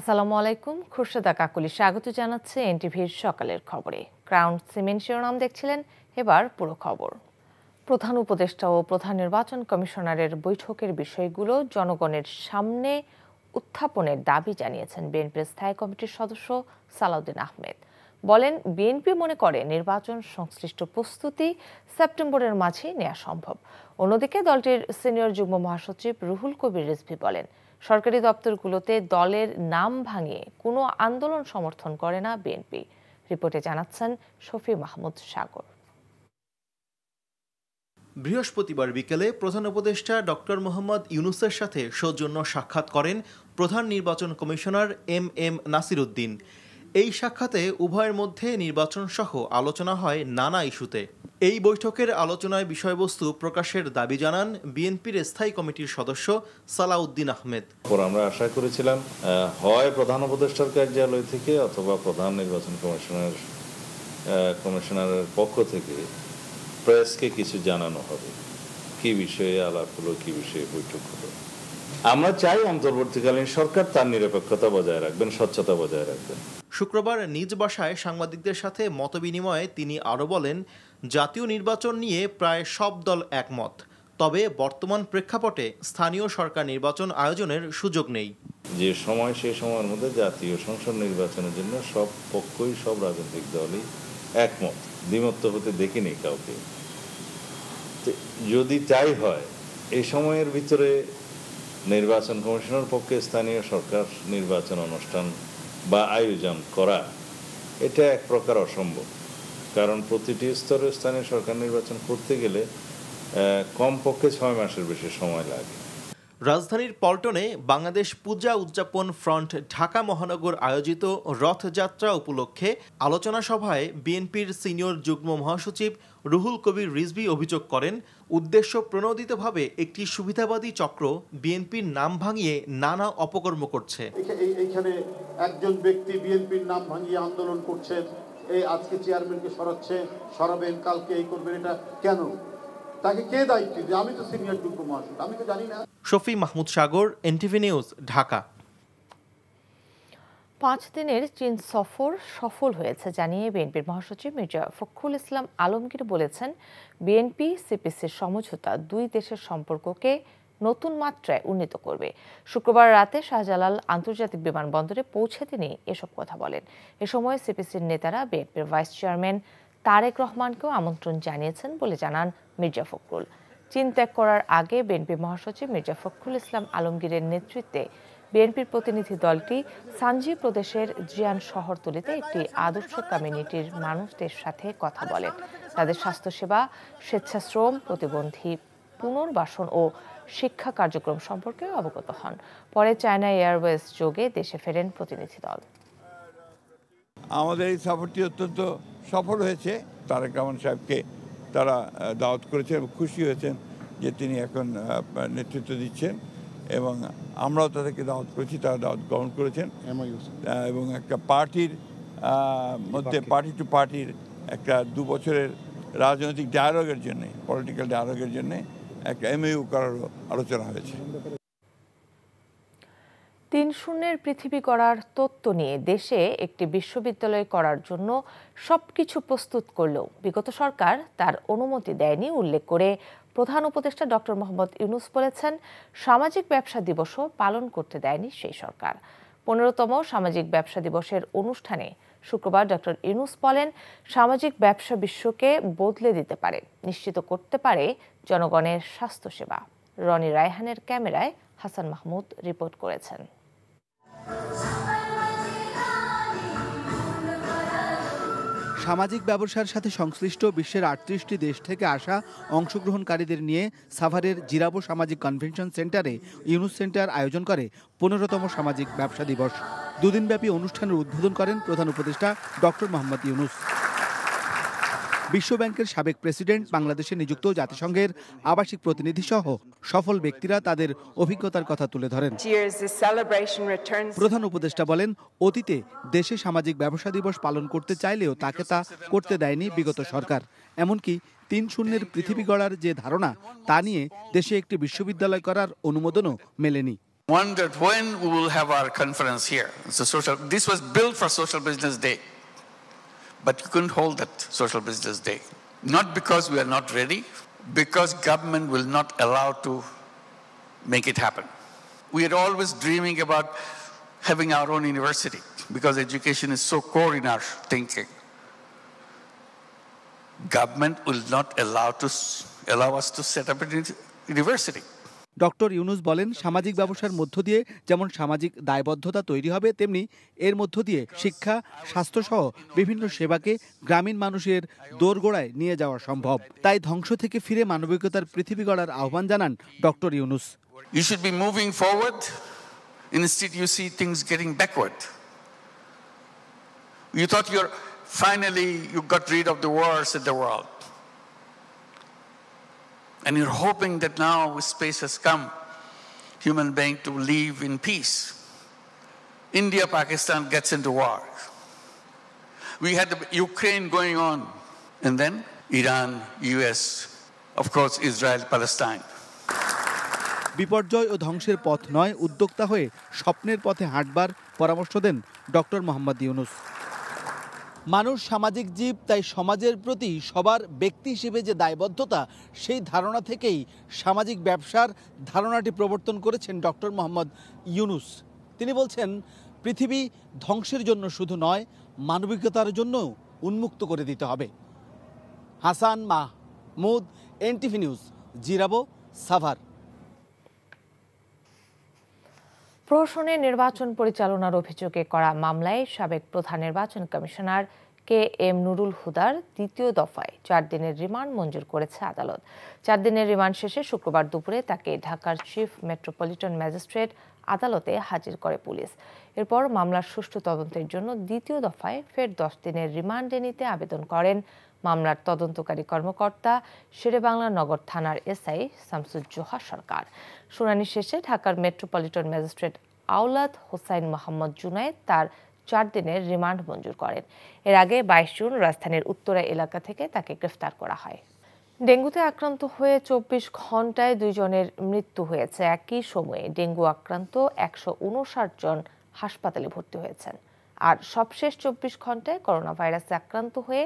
আসসালামু আলাইকুম, খুরশেদা কাকুলি স্বাগত জানাচ্ছে এনটিভির সকালের খবরে। ক্রাউন সিমেন্ট শিরোনাম দেখছিলেন, এবার পুরো খবর। প্রধান উপদেষ্টা ও প্রধান নির্বাচন কমিশনারের বৈঠকের বিষয়গুলো জনগণের সামনে উত্থাপনের দাবি জানিয়েছেন বিএনপির স্থায়ী কমিটির সদস্য সালাউদ্দিন আহমেদ। বলেন, বিএনপি মনে করে নির্বাচন সংশ্লিষ্ট প্রস্তুতি সেপ্টেম্বরের মাঝেই নেওয়া সম্ভব। অন্যদিকে দলটির সিনিয়র যুগ্ম মহাসচিব রুহুল কবির রিজভী বলেন, সরকারি দপ্তরগুলোতে দলের নাম ভাঙিয়ে কোনো আন্দোলন সমর্থন করে না বিএনপি। রিপোর্টে জানাচ্ছেন শফি মাহমুদ সাগর। বৃহস্পতিবার বিকেলে প্রধান উপদেষ্টা ডক্টর মোহাম্মদ ইউনূসের সাথে সৌজন্য সাক্ষাৎ করেন প্রধান নির্বাচন কমিশনার এম নাসির উদ্দিন। এই সাক্ষাতে উভয়ের মধ্যে নির্বাচন সহ আলোচনা হয় নানা ইস্যুতে। এই বৈঠকের আলোচনায় বিষয়বস্তু প্রকাশের দাবি জানান বিএনপির স্থায়ী কমিটির সদস্য সালাউদ্দিন আহমেদ। আমরা আশা করেছিলাম হয় প্রধান উপদেষ্টার কার্যালয় থেকে অথবা প্রধান নির্বাচন কমিশনারের পক্ষ থেকে প্রেসকে কিছু জানানো হবে, কি বিষয়ে আলাপ হলো, কি বিষয়ে বৈঠক হলো। আমরা চাই অন্তর্বর্তীকালীন সরকার তার নিরপেক্ষতা বজায় রাখবেন, স্বচ্ছতা বজায় রাখবেন। শুক্রবার নিজ বাসায় সাংবাদিকদের সাথে মতবিনিময়ে তিনি আরও বলেন, জাতীয় নির্বাচন নিয়ে প্রায় সব দল একমত, তবে বর্তমান প্রেক্ষাপটে স্থানীয় সরকার নির্বাচন আয়োজনের সুযোগ নেই। যে সময় সেই সময়ের মধ্যে জাতীয় সংসদ নির্বাচনের জন্য সব পক্ষই, সব রাজনৈতিক দলই একমত, দ্বিমত হতে দেখিনি কাউকে। যদি তাই হয়, এই সময়ের ভিতরে নির্বাচন কমিশনের পক্ষে স্থানীয় সরকার নির্বাচন অনুষ্ঠান বা আয়োজন করা এটা এক প্রকার অসম্ভব, কারণ প্রতিটি স্তরে স্থানীয় সরকার নির্বাচন করতে গেলে কমপক্ষে 6 মাসের বেশি সময় লাগে। রাজধানীর পল্টনে বাংলাদেশ পূজা উদযাপন ফ্রন্ট ঢাকা মহানগর আয়োজিত রথযাত্রা উপলক্ষে আলোচনা সভায় বিএনপির সিনিয়র যুগ্ম মহাসচিব রুহুল কবির রিজভী অভিযোগ করেন, উদ্দেশ্য প্রণোদিতভাবে একটি সুবিধাবাদী চক্র বিএনপির নাম ভাঙিয়ে নানা অপকর্ম করছে। এইখানে একজন ব্যক্তি বিএনপির নাম ভাঙিয়ে আন্দোলন করছেন, এই আজকে চেয়ারম্যানকে সরাবেন, কালকে এই করবেন, এটা কেন? তাকে কে দায়িত্ব দিবে? আমি তো সিনিয়র যুগ্ম মহাসচিব, আমি তো জানি না। শফি মাহমুদ সাগর, এনটিভি নিউজ, ঢাকা। 5 দিনের চীন সফর সফল হয়েছে জানিয়ে বিএনপির মহাসচিব মির্জা ফখরুল ইসলাম আলমগীর বলেছেন, বিএনপি সিপিসির সমঝোতা দুই দেশের সম্পর্ককে নতুন মাত্রায় উন্নীত করবে। শুক্রবার রাতে শাহজালাল আন্তর্জাতিক বিমানবন্দরে পৌঁছে তিনি এসব কথা বলেন। এ সময় সিপিসির নেতারা বিএনপির ভাইস চেয়ারম্যান তারেক রহমানকেও আমন্ত্রণ জানিয়েছেন বলে জানান মির্জা ফখরুল। চীন ত্যাগ করার আগে বিএনপি মহাসচিব মির্জা ফখরুল ইসলাম আলমগীরের নেতৃত্বে বিএনপির প্রতিনিধি দলটি সানজি প্রদেশের জিয়ান শহরতলিতে একটি আদর্শ কমিউনিটির মানুষদের সাথে কথা বলেন। তাদের স্বাস্থ্যসেবা, স্বেচ্ছাশ্রম, প্রতিবন্ধী পুনর্বাসন ও শিক্ষা কার্যক্রম সম্পর্কে অবগত হন। পরে চায়না এয়ারওয়েজ যোগে দেশে ফেরেন প্রতিনিধি দল। আমাদের এই সফরটি অত্যন্ত সফল হয়েছে। তারেক রহমান সাহেবকে তারা দাওয়াত করেছেন এবং খুশি হয়েছেন যে তিনি এখন নেতৃত্ব দিচ্ছেন, এবং আমরাও তাদেরকে দাওয়াত করেছি, তারা দাওয়াত গ্রহণ করেছেন এবং একটা পার্টির মধ্যে পার্টি টু পার্টির একটা 2 বছরের রাজনৈতিক ডায়ালগের জন্যে, পলিটিক্যাল ডায়ালগের জন্যে একটা এমইউ করার আলোচনা হয়েছে। 3-0 পৃথিবী গড়ার তত্ত্ব নিয়ে দেশে একটি বিশ্ববিদ্যালয় করার জন্য সবকিছু প্রস্তুত করলেও বিগত সরকার তার অনুমতি দেয়নি উল্লেখ করে প্রধান উপদেষ্টা ডক্টর মোহাম্মদ ইউনূস বলেছেন, সামাজিক ব্যবসা দিবসও পালন করতে দেয়নি সেই সরকার। 15তম সামাজিক ব্যবসা দিবসের অনুষ্ঠানে শুক্রবার ডক্টর ইউনূস বলেন, সামাজিক ব্যবসা বিশ্বকে বদলে দিতে পারে, নিশ্চিত করতে পারে জনগণের স্বাস্থ্যসেবা। রনি রায়হানের ক্যামেরায় হাসান মাহমুদ রিপোর্ট করেছেন। সামাজিক ব্যবসার সাথে সংশ্লিষ্ট বিশ্বের 38টি দেশ থেকে আসা অংশগ্রহণকারীদের নিয়ে সাভারের জিরাবো সামাজিক কনভেনশন সেন্টারে ইউনূস সেন্টার আয়োজন করে 15তম সামাজিক ব্যবসা দিবস। 2 দিনব্যাপী অনুষ্ঠানের উদ্বোধন করেন প্রধান উপদেষ্টা ডক্টর মোহাম্মদ ইউনূস। বিশ্বব্যাংকের সাবেক প্রেসিডেন্ট, বাংলাদেশে নিযুক্ত জাতিসংঘের আবাসিক প্রতিনিধি সহ সফল ব্যক্তিরা তাদের অভিজ্ঞতার কথা তুলে ধরেন। প্রধান উপদেষ্টা বলেন, অতীতে দেশে সামাজিক ব্যবসা দিবস পালন করতে চাইলেও তাকে তা করতে দেয়নি বিগত সরকার। এমনকি 3-0 পৃথিবী গড়ার যে ধারণা তা নিয়ে দেশে একটি বিশ্ববিদ্যালয় করার অনুমোদনও মেলেনি। Wondered when we will have our conference here. This was built for Social Business Day, but you couldn't hold that Social Business Day. Not because we are not ready, because government will not allow to make it happen. We are always dreaming about having our own university because education is so core in our thinking. Government will not allow us to set up a university. Doctor Yunus বলেন, সামাজিক ব্যবসার মধ্য দিয়ে যেমন সামাজিক দায়বদ্ধতা তৈরি হবে, তেমনি এর মধ্য দিয়ে শিক্ষা, স্বাস্থ্যসহ বিভিন্ন সেবাকে গ্রামীণ মানুষের দোরগোড়ায় নিয়ে যাওয়া সম্ভব। তাই ধ্বংস থেকে ফিরে মানবিকতার পৃথিবী গড়ার আহ্বান জানান doctor Yunus. You should be moving forward. Instead, you see things getting backward. You thought you got rid of the wars in the world. And you're hoping that now space has come, human being to live in peace. India, Pakistan gets into war. We had the Ukraine going on. And then Iran, US, of course, Israel, Palestine. বিপর্যয় ও ধ্বংসের পথ নয়, উদ্যোক্তা হয়ে স্বপ্নের পথে হাঁটবার পরামর্শ দেন doctor Mohammad Yunus. মানুষ সামাজিক জীব, তাই সমাজের প্রতি সবার ব্যক্তি হিসেবে যে দায়বদ্ধতা, সেই ধারণা থেকেই সামাজিক ব্যবসার ধারণাটি প্রবর্তন করেছেন ডক্টর মোহাম্মদ ইউনুস। তিনি বলছেন, পৃথিবী ধ্বংসের জন্য শুধু নয়, মানবিকতার জন্য উন্মুক্ত করে দিতে হবে। Hasan Mahmud, NTV news, Zirabo, Savar. প্রহসনে নির্বাচন পরিচালনার অভিযোগে করা মামলায় সাবেক প্রধান নির্বাচন কমিশনার KM নুরুল হুদার দ্বিতীয় দফায় 4 দিনের রিমান্ড মঞ্জুর করেছে আদালত। 4 দিনের রিমান্ড শেষে শুক্রবার দুপুরে তাকে ঢাকার চিফ মেট্রোপলিটন ম্যাজিস্ট্রেট আদালতে হাজির করে পুলিশ। এরপর মামলার সুষ্ঠু তদন্তের জন্য দ্বিতীয় দফায় ফের 10 দিনের রিমান্ডে নিতে আবেদন করেন মামলার তদন্তকারী কর্মকর্তা শেরেবাংলা নগর থানার SI শামসুজ্জোহা সরকার। শুনানি শেষে ঢাকার মেট্রোপলিটন ম্যাজিস্ট্রেট আওলাদ হোসাইন মোহাম্মদ জুনায়েদ তার 4 দিনের রিমান্ড মঞ্জুর করেন। এর আগে 22 জুন রাজধানীর উত্তরা এলাকা থেকে তাকে গ্রেফতার করা হয়। ডেঙ্গুতে আক্রান্ত হয়ে 24 ঘন্টায় 2 জনের মৃত্যু হয়েছে। একই সময়ে ডেঙ্গু আক্রান্ত 159 জন হাসপাতালে ভর্তি হয়েছেন। আর সবশেষ 24 ঘন্টায় করোনা ভাইরাসে আক্রান্ত হয়ে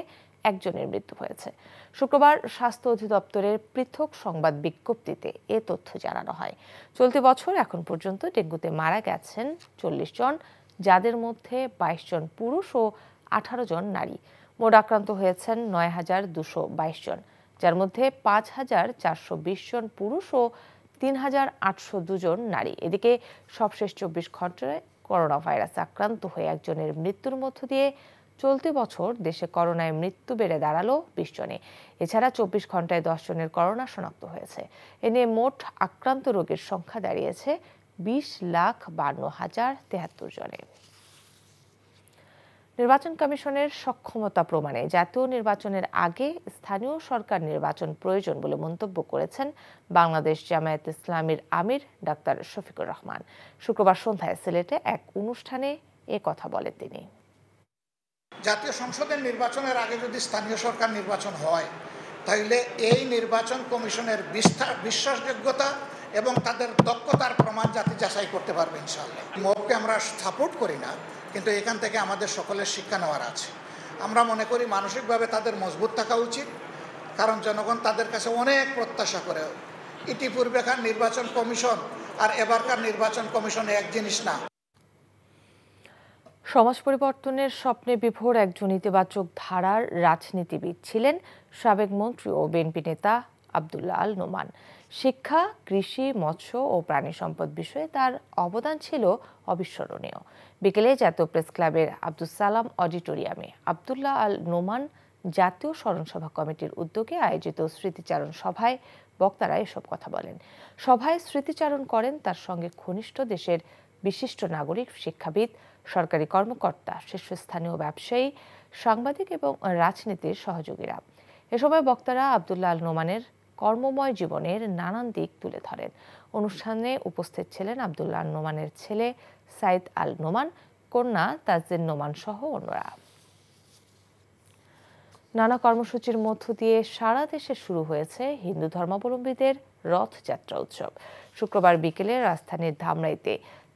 1 জনের মৃত্যু হয়েছে। শুক্রবার স্বাস্থ্য অধিদপ্তরের পৃথক সংবাদ বিজ্ঞপ্তিতে এ তথ্য জানানো হয়। চলতি বছর এখন পর্যন্ত ডেঙ্গুতে মারা গেছেন 40 জন, যাদের মধ্যে 22 জন পুরুষ ও 18 জন নারী। মোট আক্রান্ত হয়েছেন 9222 জন, যার মধ্যে 5420 জন পুরুষ ও 3802 জন নারী। এদিকে সবশেষ 24 ঘন্টায় করোনা ভাইরাসে আক্রান্ত হয়ে 1 জনের মৃত্যুর মধ্য দিয়ে চলতি বছর দেশে করোনায় মৃত্যু বেড়ে দাঁড়ালো 20 জনে। এছাড়া 24 ঘন্টায় 10 জনের করোনা শনাক্ত হয়েছে। এ নিয়ে মোট আক্রান্ত রোগীর সংখ্যা দাঁড়িয়েছে 20,52,073 জনে। নির্বাচন কমিশনের সক্ষমতা প্রমাণে জাতীয় নির্বাচনের আগে স্থানীয় সরকার নির্বাচন প্রয়োজন বলে মন্তব্য করেছেন বাংলাদেশ জামায়াত ইসলামীর আমির ডাক্তার শফিকুর রহমান। শুক্রবার সন্ধ্যায় সিলেটে এক অনুষ্ঠানে এ কথা বলেন তিনি। জাতীয় সংসদের নির্বাচনের আগে যদি স্থানীয় সরকার নির্বাচন হয়, তাহলে এই নির্বাচন কমিশনের বিশ্বাসযোগ্যতা এবং তাদের দক্ষতার প্রমাণ জাতি যাচাই করতে পারবে ইনশাআল্লাহ। মবকে আমরা সাপোর্ট করি না, কিন্তু এখান থেকে আমাদের সকলের শিক্ষা নেওয়ার আছে। আমরা মনে করি মানসিকভাবে তাদের মজবুত থাকা উচিত, কারণ জনগণ তাদের কাছে অনেক প্রত্যাশা করে। ইতিপূর্বেকার নির্বাচন কমিশন আর এবারকার নির্বাচন কমিশন এক জিনিস না। সমাজ পরিবর্তনের স্বপ্নে বিভোর একজন ইতিবাচক ধারার রাজনীতিবিদ ছিলেন সাবেক মন্ত্রী ও বিএনপি নেতা আব্দুল্লাহ আল নোমান। শিক্ষা, কৃষি, মৎস্য ও প্রাণী সম্পদ বিষয়ে তার অবদান ছিল অবিস্মরণীয়। বিকেলে জাতীয় প্রেস ক্লাবের আব্দুস সালাম অডিটোরিয়ামে আব্দুল্লাহ আল নোমান জাতীয় স্মরণসভা কমিটির উদ্যোগে আয়োজিত স্মৃতিচারণ সভায় বক্তারা এসব কথা বলেন। সভায় স্মৃতিচারণ করেন তার সঙ্গে ঘনিষ্ঠ দেশের বিশিষ্ট নাগরিক, শিক্ষাবিদ, সরকারি কর্মকর্তা, শীর্ষস্থানীয় ব্যবসায়ী, সাংবাদিক এবং রাজনীতির সহযোগীরা। এ সময় বক্তারা আব্দুল্লাহ আল নোমানের কর্মময় জীবনের নানান দিক তুলে ধরেন। অনুষ্ঠানে উপস্থিত ছিলেন আব্দুল্লাহ আল নোমানের ছেলে সাইদ আল নোমান, কন্যা তাজদিন নোমান সহ অন্যরা। নানা কর্মসূচির মধ্য দিয়ে সারা দেশে শুরু হয়েছে হিন্দু ধর্মাবলম্বীদের রথযাত্রা উৎসব। শুক্রবার বিকেলে রাজধানীর ধামরাইতে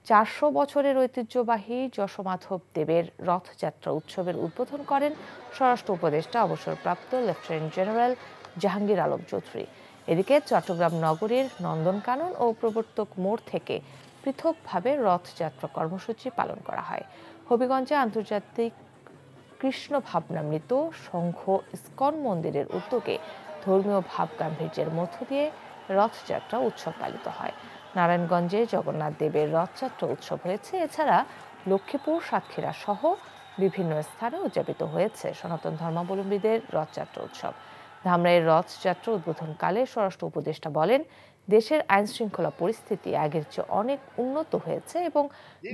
400 বছরের ঐতিহ্যবাহী যশোমাধব দেবের রথযাত্রা উৎসবের উদ্বোধন করেন স্বরাষ্ট্র উপদেষ্টা অবসরপ্রাপ্ত লেফটেন্যান্ট জেনারেল জাহাঙ্গীর আলম চৌধুরী। এদিকে চট্টগ্রাম নগরীর নন্দনকানন ও প্রবর্তক মোড় থেকে পৃথকভাবে রথযাত্রা কর্মসূচি পালন করা হয়। হবিগঞ্জে আন্তর্জাতিক কৃষ্ণ ভাবনামৃত সংঘ ইস্কন মন্দিরের উদ্যোগে ধর্মীয় ভাবগাম্ভীর্যের মধ্য দিয়ে রথযাত্রা উৎসব পালিত হয়। নারায়ণগঞ্জে জগন্নাথ দেবের রথযাত্রা উৎসব হয়েছে। এছাড়া লক্ষ্মীপুর, সাতক্ষীরা সহ বিভিন্ন স্থানে উদযাপিত হয়েছে সনাতন ধর্মাবলম্বীদের রথযাত্রা উৎসব। ধামরাইয়ের রথযাত্রা উদ্বোধনকালে স্বরাষ্ট্র উপদেষ্টা বলেন, দেশের আইন শৃঙ্খলা পরিস্থিতি আগের চেয়ে অনেক উন্নত হয়েছে এবং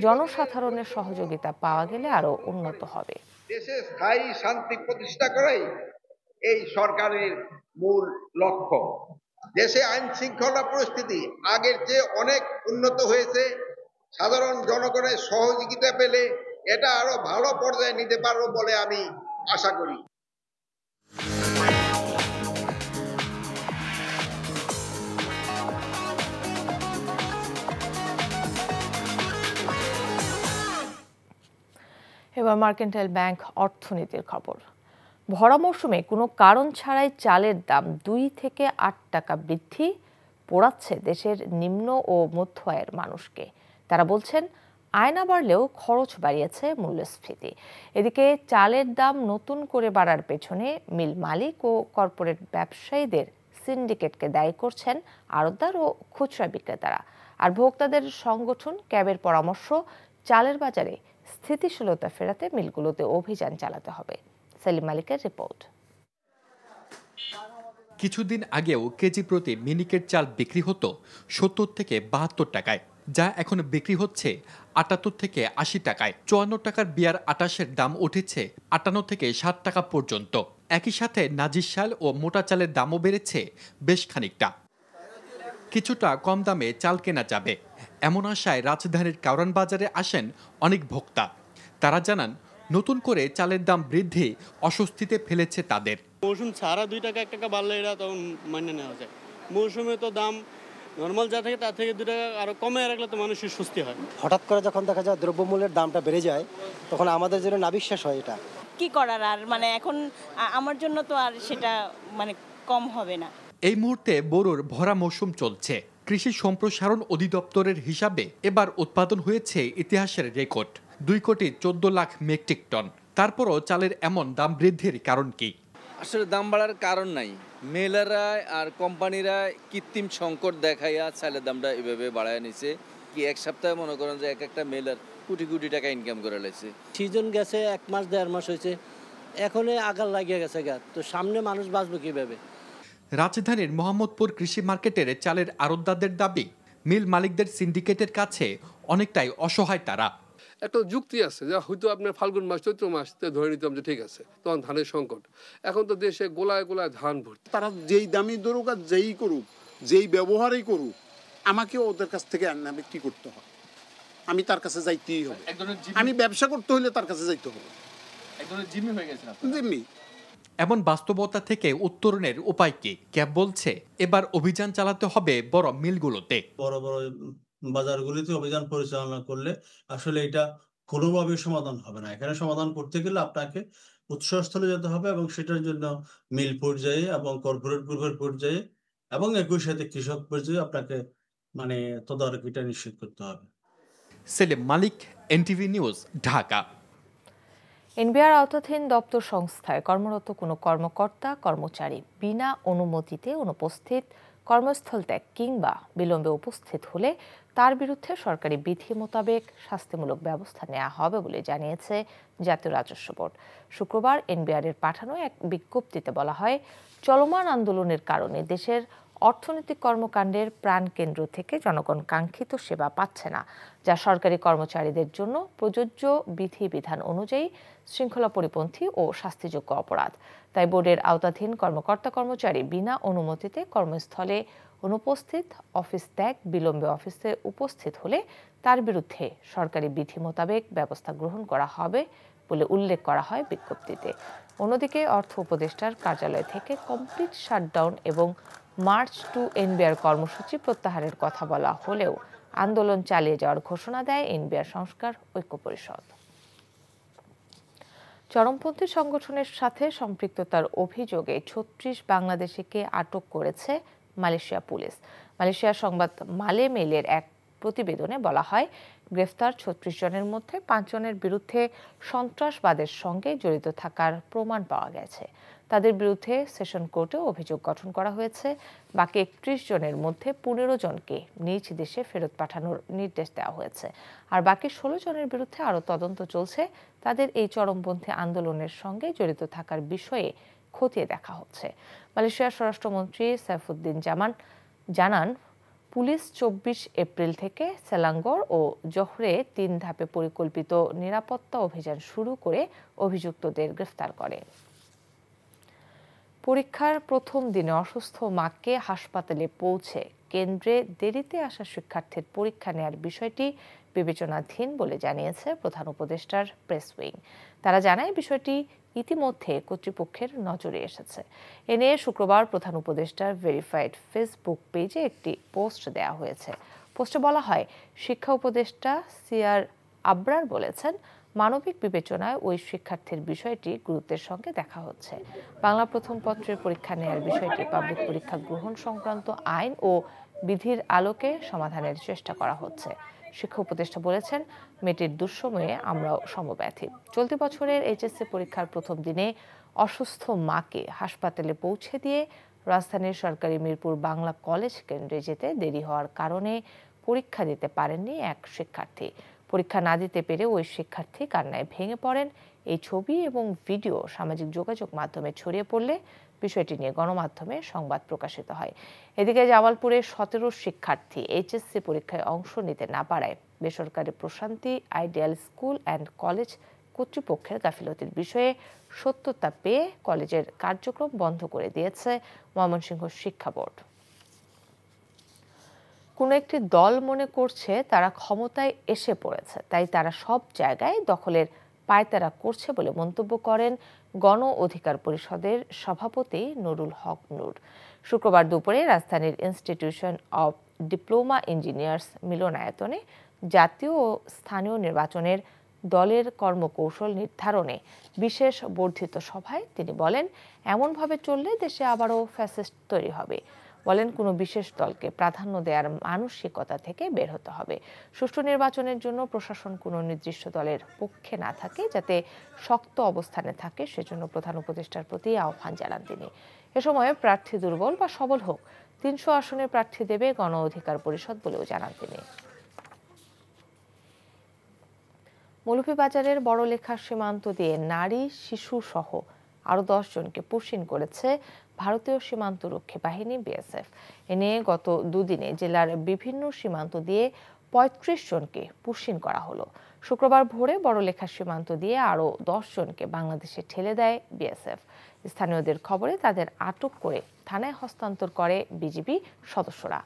জনসাধারণের সহযোগিতা পাওয়া গেলে আরো উন্নত হবে। দেশে স্থায়ী শান্তি প্রতিষ্ঠা করাই এই সরকারের মূল লক্ষ্য। দেশে আইন শৃঙ্খলা পরিস্থিতি আগের চেয়ে অনেক উন্নত হয়েছে। সাধারণ জনগণের সহযোগিতা পেলে এটা আরো ভালো পর্যায়ে নিতে পারবো বলে আমি আশা করি। এবার মার্কেন্টাইল ব্যাংক অর্থনীতির খবর। ভরা মৌসুমে কোনো কারণ ছাড়াই চালের দাম 2 থেকে 8 টাকা বৃদ্ধি পোড়াচ্ছে দেশের নিম্ন ও মধ্য আয়ের মানুষকে। তারা বলছেন, আয় না বাড়লেও খরচ বাড়িয়েছে মূল্যস্ফীতি। এদিকে চালের দাম নতুন করে বাড়ার পেছনে মিল মালিক ও কর্পোরেট ব্যবসায়ীদের সিন্ডিকেটকে দায়ী করছেন আড়তদার ও খুচরা বিক্রেতারা। আর ভোক্তাদের সংগঠন ক্যাবের পরামর্শ, চালের বাজারে স্থিতিশীলতা ফেরাতে মিলগুলোতে অভিযান চালাতে হবে। সেলিম মালিকের রিপোর্ট। কিছুদিন আগেও কেজি প্রতি মিনিকেট চাল বিক্রি হতো 70 থেকে 72 টাকায়, যা এখন বিক্রি হচ্ছে 78 থেকে 80 টাকায়। 54 টাকার বিয়ার 28-এর দাম উঠেছে 58 থেকে 60 টাকা পর্যন্ত। একই সাথে নাজির চাল ও মোটা চালের দামও বেড়েছে বেশ খানিকটা। কিছুটা কম দামে চাল কেনা যাবে এমন আশায় রাজধানীর কারওয়ান বাজারে আসেন অনেক ভোক্তা। তারা জানান, নতুন করে চালের দাম বৃদ্ধি অস্বস্তিতে ফেলেছে তাদের। মৌসুম ছাড়া 2 টাকা 1 টাকা বাড়লে এরা তখন মান্য নেওয়া যায়। মৌসুমে তো দাম নর্মাল যা থাকে তার থেকে 2 টাকা আরো কমে রাখলে তো মানুষের স্বস্তি হয়। হঠাৎ করে যখন দেখা যায় দ্রব্যমূল্যের দামটা বেড়ে যায়, তখন আমাদের জন্য নাবিশ্বাস হয়। এটা কি করার, আর এখন আমার জন্য তো আর সেটা কম হবে না। এই মুহূর্তে বোরোর ভরা মৌসুম চলছে। কৃষি সম্প্রসারণ অধিদপ্তরের হিসাবে এবার উৎপাদন হয়েছে ইতিহাসের রেকর্ড 2 কোটি 14 লাখ মেট্রিক টন। তারপরও চালের এমন দাম বৃদ্ধির কারণ কি? আসলে দাম বাড়ার কারণ নাই। মেলাররা আর কোম্পানিরা কৃত্রিম সংকট দেখাইয়া চালের দামটা এভাবে বাড়ায় নিছে। কি এক সপ্তাহে মনে করেন যে একটা মেলার কোটি কোটি টাকা ইনকাম করে লাইছে। সিজন গেছে 1 মাস 1.5 মাস হয়েছে, এখনই আগার লাগিয়ে গেছে গা, তো সামনে মানুষ বাঁচবে কিভাবে? রাজধানীর মোহাম্মদপুর কৃষি মার্কেটের চালের আড়তদারদের দাবি, মিল মালিকদের সিন্ডিকেটের কাছে অনেকটাই অসহায় তারা। একটা যুক্তি আছে যে হয়তো আপনার ফাল্গুন মাস, চৈত্র মাসতে ধরে নিতাম যে ঠিক আছে, তখন ধানের সংকট। এখন তো দেশে গোলায় গোলায় ধান ভর্তি। তারা যেই দামি ধরুক আর যেই করুক, যেই ব্যবহারই করুক, আমাকে ওদের কাছ থেকে আন্না বিক্রি করতে হয়। আমি তার কাছে যাইতেই হবে। আমি ব্যবসা করতে হলে তার কাছে যাইতে হবে। জিম্মি হয়ে গেছে। জিম্মি। এমন বাস্তবতা থেকে উত্তরণের উপায় কি? ক্যাব বলছে, এবার অভিযান চালাতে হবে বড় মিলগুলোতে। বড় বড় বাজারগুলিতে অভিযান পরিচালনা করলে আসলে এটা কোনোভাবে সমাধান হবে না। এখানে সমাধান করতে গেলে আপনাকে উৎসস্থলে যেতে হবে এবং সেটার জন্য মিল পর্যায়ে এবং কর্পোরেট গ্রুপের পর্যায়ে এবং একই সাথে কৃষক পর্যায়ে আপনাকে তদারকিটা নিশ্চিত করতে হবে। সেলিম মালিক, এনটিভি নিউজ, ঢাকা। এনবিআর আওতাধীন দপ্তর সংস্থায় কর্মরত কোনো কর্মকর্তা কর্মচারী বিনা অনুমতিতে অনুপস্থিত, কর্মস্থল ত্যাগ কিংবা বিলম্বে উপস্থিত হলে তার বিরুদ্ধে সরকারি বিধি মোতাবেক শাস্তিমূলক ব্যবস্থা নেওয়া হবে বলে জানিয়েছে জাতীয় রাজস্ব বোর্ড। শুক্রবার এনবিআর-এর পাঠানো এক বিজ্ঞপ্তিতে বলা হয়, চলমান আন্দোলনের কারণে দেশের অর্থনৈতিক কর্মকাণ্ডের প্রাণকেন্দ্র থেকে জনগণ কাঙ্ক্ষিত সেবা পাচ্ছে না, যা সরকারি কর্মচারীদের জন্য প্রযোজ্য বিধিবিধান অনুযায়ী শৃঙ্খলা পরিপন্থী ও শাস্তিযোগ্য অপরাধ। তাই বোর্ডের আওতাধীন কর্মকর্তা কর্মচারী বিনা অনুমতিতে কর্মস্থলে অনুপস্থিত, অফিস ত্যাগ, বিলম্বে অফিসে উপস্থিত হলে তার বিরুদ্ধে সরকারি বিধি মোতাবেক ব্যবস্থা গ্রহণ করা হবে বলে উল্লেখ করা হয় বিজ্ঞপ্তিতে। অন্যদিকে অর্থ উপদেষ্টার কার্যালয় থেকে কমপ্লিট শাটডাউন এবং মার্চ টু এনবিআর কর্মসূচি প্রত্যাহারের কথা বলা হলেও আন্দোলন চালিয়ে যাওয়ার ঘোষণা দেয় এনবিআর সংস্কার ঐক্য পরিষদ। চরমপন্থী সংগঠনের সাথে সম্পৃক্ততার অভিযোগে ৩৬ বাংলাদেশিকে আটক করেছে মালয়েশিয়া পুলিশ। মালয়েশিয়ার সংবাদ মালে মেইলের এক প্রতিবেদনে বলা হয়, গ্রেফতার ৩৬ জনের মধ্যে ৫ জনের বিরুদ্ধে সন্ত্রাসবাদের সঙ্গে জড়িত থাকার প্রমাণ পাওয়া গেছে। তাদের বিরুদ্ধে সেশন কোর্টে অভিযোগ গঠন করা হয়েছে। বাকি ৩১ জনের মধ্যে ১৫ জনকে নিজ দেশে ফেরত পাঠানোর নির্দেশ দেওয়া হয়েছে। আর বাকি ১৬ জনের বিরুদ্ধে আরও তদন্ত চলছে। তাদের এই চরমপন্থী আন্দোলনের সঙ্গে জড়িত থাকার বিষয়ে খতিয়ে দেখা হচ্ছে। মালয়েশিয়ার স্বরাষ্ট্রমন্ত্রী সাইফুদ্দিন জানান, পুলিশ ২৪ এপ্রিল থেকে সেলাঙ্গর ও জোহরে ৩ ধাপে পরিকল্পিত নিরাপত্তা অভিযান শুরু করে অভিযুক্তদের গ্রেফতার করে। পরীক্ষার প্রথম দিনে অসুস্থ মাকে হাসপাতালে পৌঁছে কেন্দ্রে দেরিতে আসা শিক্ষার্থীর পরীক্ষা নেয়ার বিষয়টি বিবেচনাধীন বলে জানিয়েছে প্রধান উপদেষ্টার প্রেস উইং। তারা জানায়, বিষয়টি ইতিমধ্যে কর্তৃপক্ষের নজরে এসেছে। এ নিয়ে শুক্রবার প্রধান উপদেষ্টার ভেরিফাইড ফেসবুক পেজে একটি পোস্ট দেওয়া হয়েছে। পোস্টে বলা হয়, শিক্ষা উপদেষ্টা সিআর আবরার বলেছেন, মানবিক বিবেচনায় ওই শিক্ষার্থীর বিষয়টি গুরুত্বের সঙ্গে দেখা হচ্ছে। বাংলা প্রথম পত্রের পরীক্ষা নেয়ার বিষয়টি পাবলিক পরীক্ষা গ্রহণ সংক্রান্ত আইন ও বিধির আলোকে সমাধানের চেষ্টা করা হচ্ছে। শিক্ষা উপদেষ্টা বলেছেন, মেয়েটির দুঃসময়ে আমরাও সমব্যথী। চলতি বছরের এইচএসসি পরীক্ষার প্রথম দিনে অসুস্থ মাকে হাসপাতালে পৌঁছে দিয়ে রাজধানীর সরকারি মিরপুর বাংলা কলেজ কেন্দ্রে যেতে দেরি হওয়ার কারণে পরীক্ষা দিতে পারেননি এক শিক্ষার্থী। পরীক্ষা না দিতে পেরে ওই শিক্ষার্থী কান্নায় ভেঙে পড়েন। এই ছবি এবং ভিডিও সামাজিক যোগাযোগ মাধ্যমে ছড়িয়ে পড়লে বিষয়টি নিয়ে গণমাধ্যমে সংবাদ প্রকাশিত হয়। এদিকে জামালপুরে ১৭ শিক্ষার্থী এইচএসসি পরীক্ষায় অংশ নিতে না পারায় বেসরকারি প্রশান্তি আইডিয়াল স্কুল অ্যান্ড কলেজ কর্তৃপক্ষের গাফিলতির বিষয়ে সত্যতা পেয়ে কলেজের কার্যক্রম বন্ধ করে দিয়েছে ময়মনসিংহ শিক্ষা বোর্ড। কোনো একটি দল মনে করছে তারা ক্ষমতায় এসে পড়েছে, তাই তারা সব জায়গায় দখলের পায়তারা করছে বলে মন্তব্য করেন গণ অধিকার পরিষদের সভাপতি নুরুল হক নূর। শুক্রবার দুপুরে রাজধানীর ইনস্টিটিউশন অব ডিপ্লোমা ইঞ্জিনিয়ার্স মিলনায়তনে জাতীয় ও স্থানীয় নির্বাচনের দলের কর্মকৌশল নির্ধারণে বিশেষ বর্ধিত সভায় তিনি বলেন, এমনভাবে চললে দেশে আবারও ফ্যাসিস্ট তৈরি হবে। বলেন, কোনো বিশেষ দলকে প্রাধান্য দেওয়ার মানসিকতা থেকে বের হতে হবে। সুষ্ঠু নির্বাচনের জন্য প্রশাসন কোনো নির্দিষ্ট দলের পক্ষে না থাকে, যাতে শক্ত অবস্থানে থাকে, সেজন্য প্রধান উপদেষ্টার প্রতি আহ্বান জানান তিনি। এ সময় প্রার্থী দুর্বল বা সবল হোক, ৩০০ আসনে প্রার্থী দেবে গণ অধিকার পরিষদ বলেও জানান তিনি। মৌলভীবাজারের বড়লেখা সীমান্ত দিয়ে নারী, শিশু সহ আরও ১০ জনকে পুশিন করেছে ভারতীয় সীমান্তরক্ষী বাহিনী বিএসএফ। এ নিয়ে গত দুদিনে জেলার বিভিন্ন সীমান্ত দিয়ে ৩৫ জনকে পুশিন করা হলো। শুক্রবার ভোরে বড়লেখা সীমান্ত দিয়ে আরও ১০ জনকে বাংলাদেশে ঠেলে দেয় বিএসএফ। স্থানীয়দের খবরে তাদের আটক করে থানায় হস্তান্তর করে বিজিবি সদস্যরা।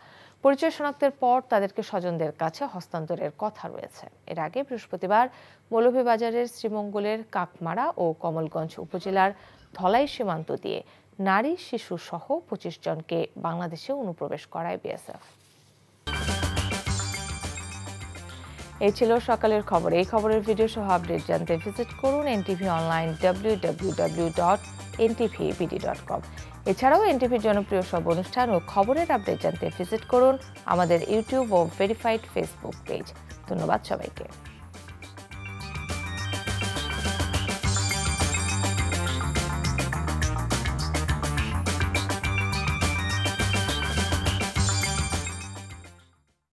পরিচয় শনাক্তের পর তাদেরকে স্বজনদের কাছে হস্তান্তরের কথা রয়েছে। এর আগে বৃহস্পতিবার মৌলভীবাজারের শ্রীমঙ্গলের কাকমারা ও কমলগঞ্জ উপজেলার ধলাই সীমান্ত দিয়ে নারী, শিশু সহ ২৫ জনকে বাংলাদেশে অনুপ্রবেশ করায় বিএসএফ। এই ছিল সকালের খবর। এই খবরের ভিডিও সহ আপডেট জানতে ভিজিট করুন এনটিভি অনলাইন www.ntvbd.com। এছাড়াও এনটিভির জনপ্রিয় সব অনুষ্ঠান ও খবরের আপডেট জানতে ভিজিট করুন আমাদের ইউটিউব ও ভেরিফাইড ফেসবুক পেজ। ধন্যবাদ সবাইকে।